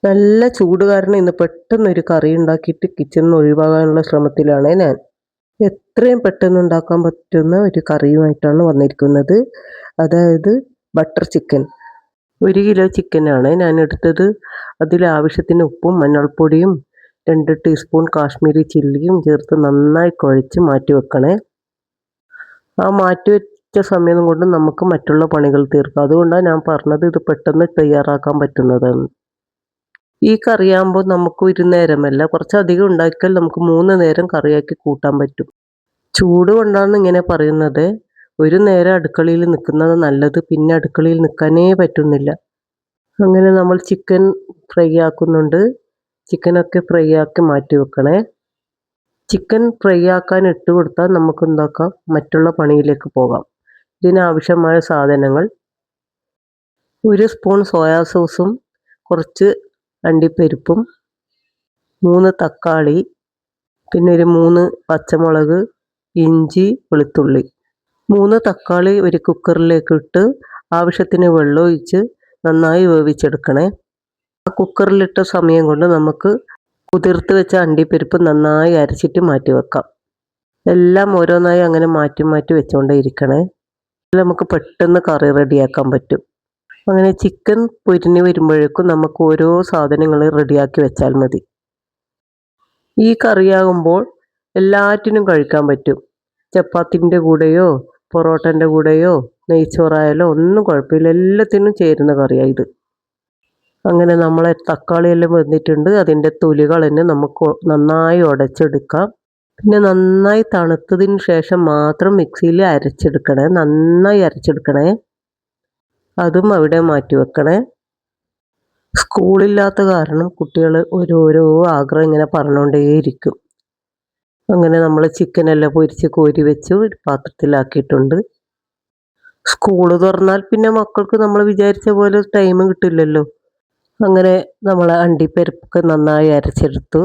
നല്ല ചൂട് കാരണം ഇന്ന് പെട്ടെന്നൊരു കറി ഉണ്ടാക്കിയിട്ട് കിച്ചണിൽ നിന്ന് ഒഴിവാകാനുള്ള ശ്രമത്തിലാണ് ഞാൻ. എത്രയും പെട്ടെന്ന് ഉണ്ടാക്കാൻ പറ്റുന്ന ഒരു കറിയുമായിട്ടാണ് വന്നിരിക്കുന്നത്. അതായത് ബട്ടർ ചിക്കൻ. 1 കിലോ ചിക്കനാണ് ഞാൻ എടുത്തത്. അതിൽ ആവശ്യത്തിന് ഉപ്പും മഞ്ഞൾപ്പൊടിയും 2 ടീസ്പൂൺ കാശ്മീരി ചില്ലിയും ചേർത്ത് നന്നായി കുഴച്ച് മാറ്റി വെക്കണേ. ആ മാറ്റി വെച്ച സമയം കൊണ്ട് നമുക്ക് മറ്റുള്ള പണികൾ തീർക്കാം. അതുകൊണ്ടാണ് ഞാൻ പറഞ്ഞത് ഇത് പെട്ടെന്ന് തയ്യാറാക്കാൻ പറ്റുന്നതാണ്. ഈ കറിയാകുമ്പോൾ നമുക്ക് ഒരു നേരമല്ല, കുറച്ചധികം ഉണ്ടാക്കിയാൽ നമുക്ക് 3 നേരം കറിയാക്കി കൂട്ടാൻ പറ്റും. ചൂട് കൊണ്ടാണ് ഇങ്ങനെ പറയുന്നത്. ഒരു നേരം അടുക്കളയിൽ നിൽക്കുന്നത് നല്ലത്, പിന്നെ അടുക്കളയിൽ നിൽക്കാനേ പറ്റുന്നില്ല. അങ്ങനെ നമ്മൾ ചിക്കൻ ഫ്രൈ ആക്കുന്നുണ്ട്. ചിക്കനൊക്കെ ഫ്രൈ ആക്കി മാറ്റി വെക്കണേ. ചിക്കൻ ഫ്രൈ ആക്കാൻ ഇട്ട് കൊടുത്താൽ നമുക്ക് എന്താക്കാം, മറ്റുള്ള പണിയിലേക്ക് പോകാം. ഇതിനാവശ്യമായ സാധനങ്ങൾ: 1 സ്പൂൺ സോയാ സോസും കുറച്ച് അണ്ടിപ്പരിപ്പും 3 തക്കാളി, പിന്നെ ഒരു 3 പച്ചമുളക്, ഇഞ്ചി, വെളുത്തുള്ളി. 3 തക്കാളി ഒരു കുക്കറിലേക്ക് ഇട്ട് ആവശ്യത്തിന് വെള്ളം ഒഴിച്ച് നന്നായി വേവിച്ചെടുക്കണേ. ആ കുക്കറിലിട്ട സമയം കൊണ്ട് നമുക്ക് കുതിർത്ത് വെച്ച അണ്ടിപ്പരിപ്പ് നന്നായി അരച്ചിട്ട് മാറ്റി വെക്കാം. എല്ലാം ഓരോന്നായി അങ്ങനെ മാറ്റി മാറ്റി വെച്ചുകൊണ്ടേ ഇരിക്കണേ. നമുക്ക് പെട്ടെന്ന് കറി റെഡിയാക്കാൻ പറ്റും. അങ്ങനെ ചിക്കൻ പൊരിഞ്ഞ് വരുമ്പോഴേക്കും നമുക്ക് ഓരോ സാധനങ്ങൾ റെഡിയാക്കി വെച്ചാൽ മതി. ഈ കറിയാകുമ്പോൾ എല്ലാറ്റിനും കഴിക്കാൻ പറ്റും. ചപ്പാത്തിൻ്റെ കൂടെയോ പൊറോട്ടൻ്റെ കൂടെയോ നെയ്ച്ചോറായാലോ ഒന്നും കുഴപ്പമില്ല, എല്ലാത്തിനും ചേരുന്ന കറിയാണ് ഇത്. അങ്ങനെ നമ്മളെ തക്കാളിയെല്ലാം വെന്തിട്ടുണ്ട്. അതിൻ്റെ തൊലികൾ തന്നെ നമുക്ക് നന്നായി ഉടച്ചെടുക്കാം. പിന്നെ നന്നായി തണുത്തതിന് ശേഷം മാത്രം മിക്സിയിൽ അരച്ചെടുക്കണേ, നന്നായി അരച്ചെടുക്കണേ. അതും അവിടെ മാറ്റി വെക്കണേ. സ്കൂളില്ലാത്ത കാരണം കുട്ടികൾ ഓരോരോ ആഗ്രഹം ഇങ്ങനെ പറഞ്ഞുകൊണ്ടേയിരിക്കും. അങ്ങനെ നമ്മൾ ചിക്കനെല്ലാം പൊരിച്ച് കോരി വെച്ച് ഒരു പാത്രത്തിലാക്കിയിട്ടുണ്ട്. സ്കൂൾ തുറന്നാൽ പിന്നെ മക്കൾക്ക് നമ്മൾ വിചാരിച്ച പോലെ ടൈം കിട്ടില്ലല്ലോ. അങ്ങനെ നമ്മൾ അണ്ടിപ്പരിപ്പൊക്കെ നന്നായി അരച്ചെടുത്തു.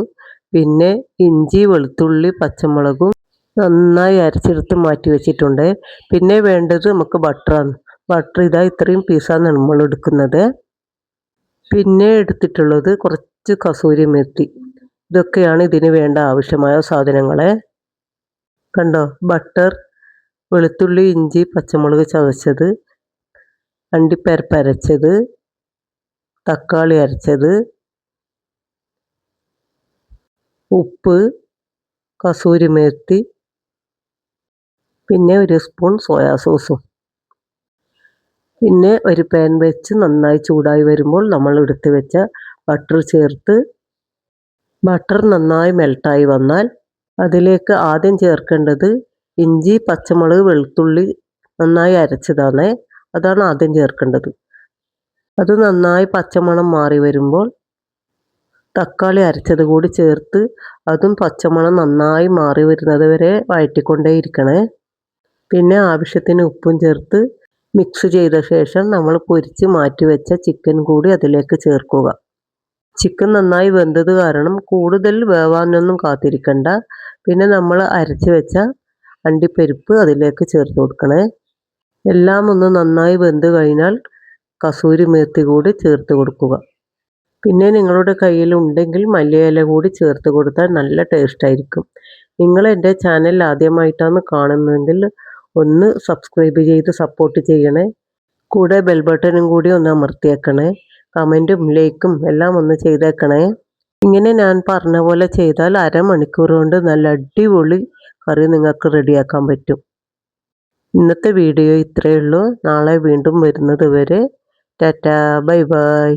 പിന്നെ ഇഞ്ചി, വെളുത്തുള്ളി, പച്ചമുളകും നന്നായി അരച്ചെടുത്ത് മാറ്റി വെച്ചിട്ടുണ്ട്. പിന്നെ വേണ്ടത് നമുക്ക് ബട്ടറാണ്. ബട്ടർ ഇതാ ഇത്രയും പീസാണ് നമ്മൾ എടുക്കുന്നത്. പിന്നെ എടുത്തിട്ടുള്ളത് കുറച്ച് കസൂരി മേത്തി. ഇതൊക്കെയാണ് ഇതിന് വേണ്ട ആവശ്യമായ സാധനങ്ങളെ. കണ്ടോ, ബട്ടർ, വെളുത്തുള്ളി, ഇഞ്ചി, പച്ചമുളക് ചതച്ചത്, അണ്ടിപ്പരിപ്പ് അരച്ചത്, തക്കാളി അരച്ചത്, ഉപ്പ്, കസൂരി മേത്തി, പിന്നെ 1 സ്പൂൺ സോയാ സോസും. പിന്നെ ഒരു പാൻ വെച്ച് നന്നായി ചൂടായി വരുമ്പോൾ നമ്മൾ എടുത്ത് വെച്ച ബട്ടർ ചേർത്ത്, ബട്ടർ നന്നായി മെൽട്ടായി വന്നാൽ അതിലേക്ക് ആദ്യം ചേർക്കേണ്ടത് ഇഞ്ചി, പച്ചമുളക്, വെളുത്തുള്ളി നന്നായി അരച്ചതാണ്. അതാണ് ആദ്യം ചേർക്കേണ്ടത്. അത് നന്നായി പച്ചമണം മാറി വരുമ്പോൾ തക്കാളി അരച്ചത് കൂടി ചേർത്ത് അതും പച്ചമണം നന്നായി മാറി വരുന്നത് വരെ വഴറ്റിക്കൊണ്ടേയിരിക്കണേ. പിന്നെ ആവശ്യത്തിന് ഉപ്പും ചേർത്ത് മിക്സ് ചെയ്ത ശേഷം നമ്മൾ പൊരിച്ച് മാറ്റി വെച്ച ചിക്കൻ കൂടി അതിലേക്ക് ചേർക്കുക. ചിക്കൻ നന്നായി വെന്തത് കാരണം കൂടുതൽ വേവാനൊന്നും കാത്തിരിക്കണ്ട. പിന്നെ നമ്മൾ അരച്ച് വെച്ച അണ്ടിപ്പരിപ്പ് അതിലേക്ക് ചേർത്ത് കൊടുക്കണേ. എല്ലാം ഒന്ന് നന്നായി വെന്ത് കഴിഞ്ഞാൽ കസൂരി മേത്തി കൂടി ചേർത്ത് കൊടുക്കുക. പിന്നെ നിങ്ങളുടെ കയ്യിൽ ഉണ്ടെങ്കിൽ മല്ലിയില കൂടി ചേർത്ത് കൊടുത്താൽ നല്ല ടേസ്റ്റായിരിക്കും. നിങ്ങൾ എൻ്റെ ചാനൽ ആദ്യമായിട്ടാണ് കാണുന്നതെങ്കിൽ ഒന്ന് സബ്സ്ക്രൈബ് ചെയ്ത് സപ്പോർട്ട് ചെയ്യണേ. കൂടെ ബെൽ ബട്ടണും കൂടി ഒന്ന് അമർത്തിയേക്കണേ. കമൻറ്റും ലൈക്കും എല്ലാം ഒന്ന് ചെയ്തേക്കണേ. ഇങ്ങനെ ഞാൻ പറഞ്ഞ പോലെ ചെയ്താൽ അരമണിക്കൂർ കൊണ്ട് നല്ല അടിപൊളി കറി നിങ്ങൾക്ക് റെഡിയാക്കാൻ പറ്റും. ഇന്നത്തെ വീഡിയോ ഇത്രയേ ഉള്ളൂ. നാളെ വീണ്ടും വരുന്നത് വരെ ടാറ്റാ, ബൈ ബൈ.